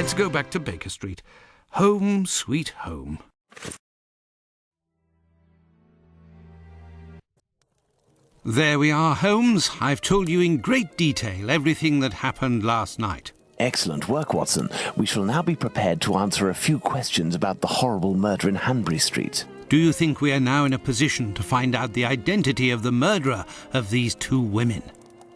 Let's go back to Baker Street. Home, sweet home. There we are, Holmes. I've told you in great detail everything that happened last night. Excellent work, Watson. We shall now be prepared to answer a few questions about the horrible murder in Hanbury Street. Do you think we are now in a position to find out the identity of the murderer of these two women?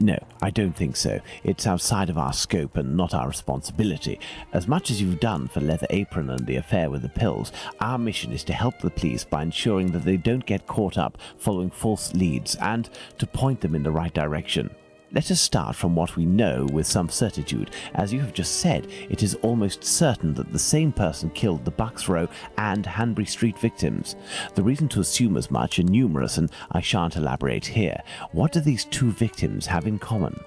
No, I don't think so. It's outside of our scope and not our responsibility. As much as you've done for Leather Apron and the affair with the pills, our mission is to help the police by ensuring that they don't get caught up following false leads and to point them in the right direction. Let us start from what we know with some certitude. As you have just said, it is almost certain that the same person killed the Bucks Row and Hanbury Street victims. The reason to assume as much are numerous, and I shan't elaborate here. What do these two victims have in common?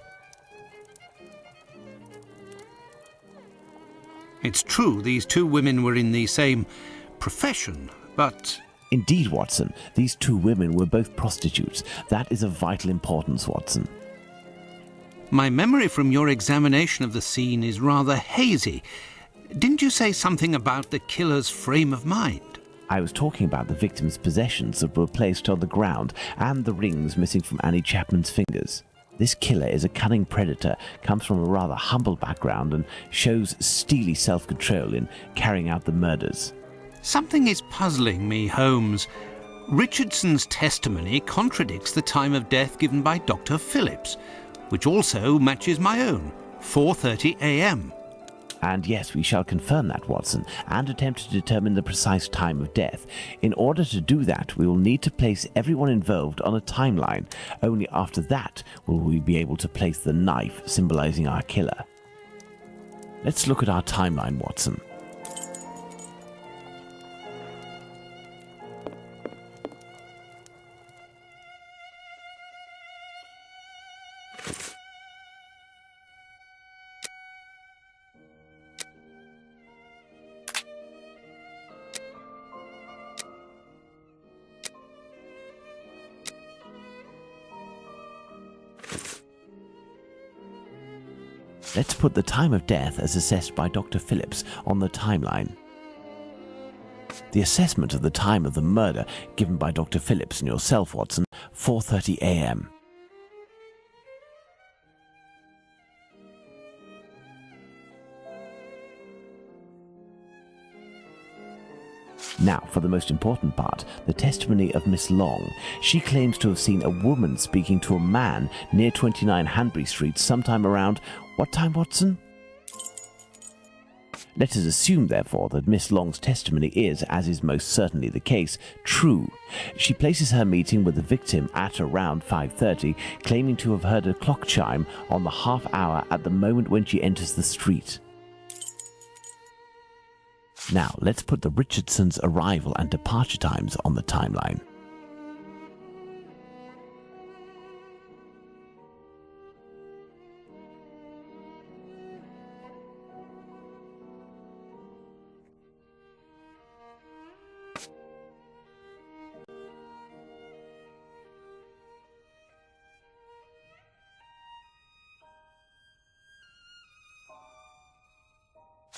It's true these two women were in the same profession, but... Indeed, Watson. These two women were both prostitutes. That is of vital importance, Watson. My memory from your examination of the scene is rather hazy. Didn't you say something about the killer's frame of mind? I was talking about the victim's possessions that were placed on the ground and the rings missing from Annie Chapman's fingers. This killer is a cunning predator, comes from a rather humble background and shows steely self-control in carrying out the murders. Something is puzzling me, Holmes. Richardson's testimony contradicts the time of death given by Dr. Phillips, which also matches my own, 4:30 a.m. And yes, we shall confirm that, Watson, and attempt to determine the precise time of death. In order to do that, we will need to place everyone involved on a timeline. Only after that will we be able to place the knife symbolizing our killer. Let's look at our timeline, Watson. Let's put the time of death as assessed by Dr. Phillips on the timeline. The assessment of the time of the murder given by Dr. Phillips and yourself, Watson, 4:30 a.m. Now, for the most important part, the testimony of Miss Long. She claims to have seen a woman speaking to a man near 29 Hanbury Street sometime around... What time, Watson? Let us assume, therefore, that Miss Long's testimony is, as is most certainly the case, true. She places her meeting with the victim at around 5:30, claiming to have heard a clock chime on the half hour at the moment when she enters the street. Now, let's put the Richardsons' arrival and departure times on the timeline.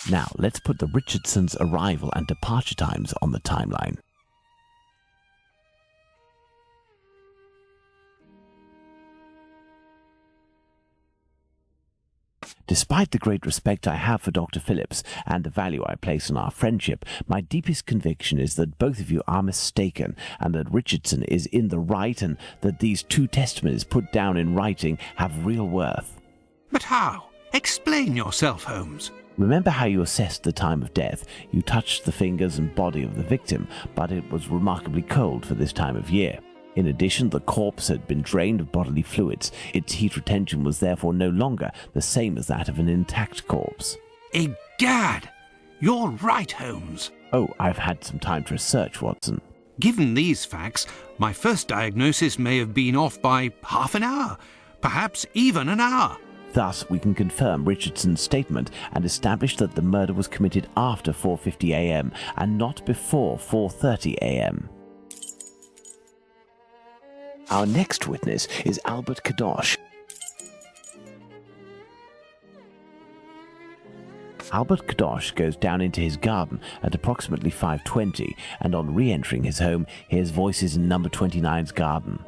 Now, let's put the Richardsons' arrival and departure times on the timeline. Despite the great respect I have for Dr. Phillips and the value I place on our friendship, my deepest conviction is that both of you are mistaken and that Richardson is in the right and that these two testimonies put down in writing have real worth. But how? Explain yourself, Holmes. Remember how you assessed the time of death? You touched the fingers and body of the victim, but it was remarkably cold for this time of year. In addition, the corpse had been drained of bodily fluids. Its heat retention was therefore no longer the same as that of an intact corpse. Egad! You're right, Holmes. Oh, I've had some time to research, Watson. Given these facts, my first diagnosis may have been off by half an hour, perhaps even an hour. Thus, we can confirm Richardson's statement and establish that the murder was committed after 4:50 a.m. and not before 4:30 a.m. Our next witness is Albert Kadosh. Albert Kadosh goes down into his garden at approximately 5:20, and on re-entering his home, hears voices in number 29's garden.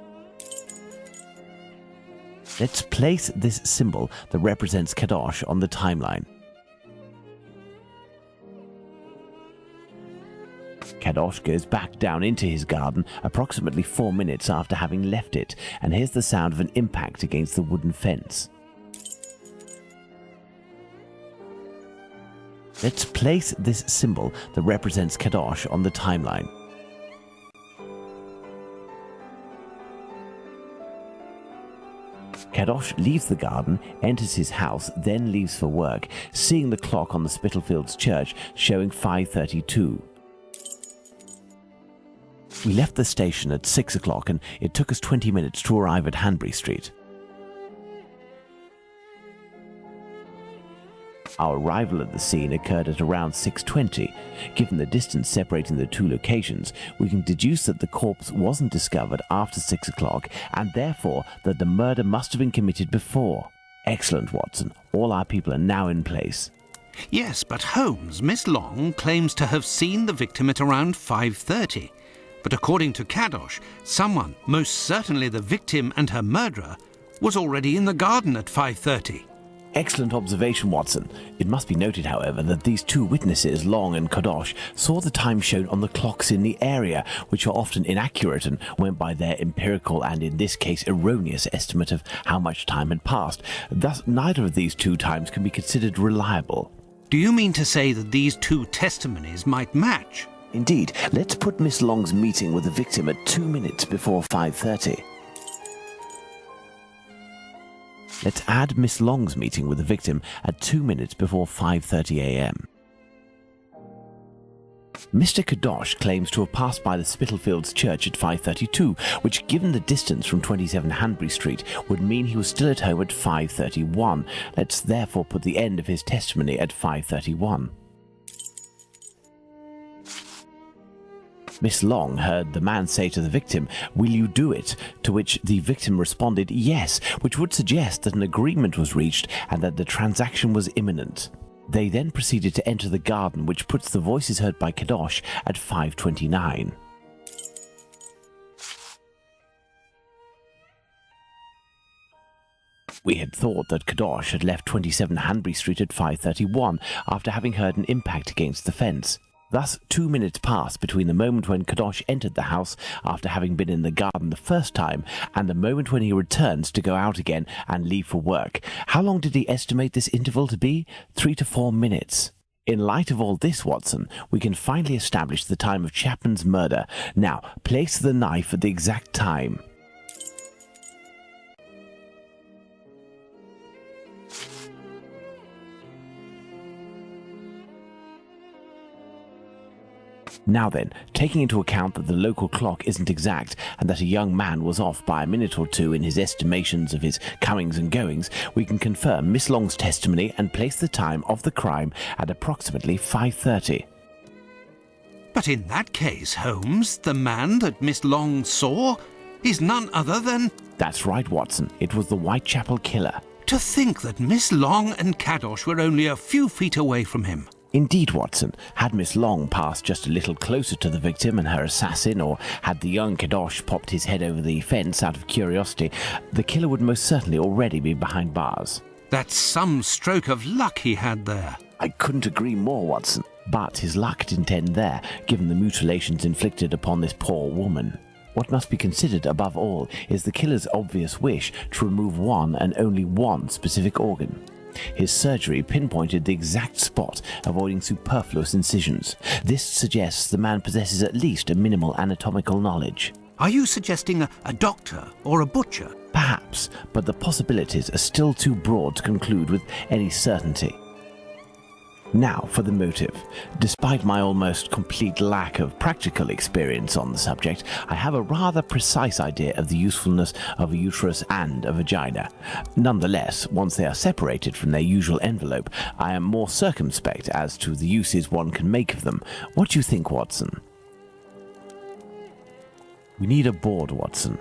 Let's place this symbol that represents Kadosh on the timeline. Kadosh goes back down into his garden approximately 4 minutes after having left it, and hears the sound of an impact against the wooden fence. Let's place this symbol that represents Kadosh on the timeline. Kadosh leaves the garden, enters his house, then leaves for work, seeing the clock on the Spitalfields church showing 5:32. We left the station at 6 o'clock, and it took us 20 minutes to arrive at Hanbury Street. Our arrival at the scene occurred at around 6:20. Given the distance separating the two locations, we can deduce that the corpse wasn't discovered after 6 o'clock, and therefore that the murder must have been committed before. Excellent, Watson. All our people are now in place. Yes, but Holmes, Miss Long claims to have seen the victim at around 5:30. But according to Kadosh, someone, most certainly the victim and her murderer, was already in the garden at 5:30. Excellent observation, Watson. It must be noted, however, that these two witnesses, Long and Kadosh, saw the time shown on the clocks in the area, which are often inaccurate and went by their empirical and, in this case, erroneous estimate of how much time had passed. Thus, neither of these two times can be considered reliable. Do you mean to say that these two testimonies might match? Indeed. Let's put Miss Long's meeting with the victim at 2 minutes before 5:30. Let's add Miss Long's meeting with the victim at 2 minutes before 5:30 a.m. Mr. Kadosh claims to have passed by the Spitalfields church at 5:32, which, given the distance from 27 Hanbury Street, would mean he was still at home at 5:31. Let's therefore put the end of his testimony at 5:31. Miss Long heard the man say to the victim, "Will you do it?" To which the victim responded, "Yes," which would suggest that an agreement was reached and that the transaction was imminent. They then proceeded to enter the garden, which puts the voices heard by Kadosh at 5:29. We had thought that Kadosh had left 27 Hanbury Street at 5:31 after having heard an impact against the fence. Thus, 2 minutes passed between the moment when Kadosh entered the house after having been in the garden the first time and the moment when he returns to go out again and leave for work. How long did he estimate this interval to be? 3 to 4 minutes. In light of all this, Watson, we can finally establish the time of Chapman's murder. Now, place the knife at the exact time. Now then, taking into account that the local clock isn't exact and that a young man was off by a minute or two in his estimations of his comings and goings, we can confirm Miss Long's testimony and place the time of the crime at approximately 5:30. But in that case, Holmes, the man that Miss Long saw is none other than... That's right, Watson. It was the Whitechapel killer. To think that Miss Long and Kadosh were only a few feet away from him. Indeed, Watson. Had Miss Long passed just a little closer to the victim and her assassin, or had the young Kadosh popped his head over the fence out of curiosity, the killer would most certainly already be behind bars. That's some stroke of luck he had there. I couldn't agree more, Watson. But his luck didn't end there, given the mutilations inflicted upon this poor woman. What must be considered above all is the killer's obvious wish to remove one and only one specific organ. His surgery pinpointed the exact spot, avoiding superfluous incisions. This suggests the man possesses at least a minimal anatomical knowledge. Are you suggesting a doctor or a butcher? Perhaps, but the possibilities are still too broad to conclude with any certainty. Now for the motive. Despite my almost complete lack of practical experience on the subject, I have a rather precise idea of the usefulness of a uterus and a vagina. Nonetheless, once they are separated from their usual envelope, I am more circumspect as to the uses one can make of them. What do you think, Watson? We need a board, Watson.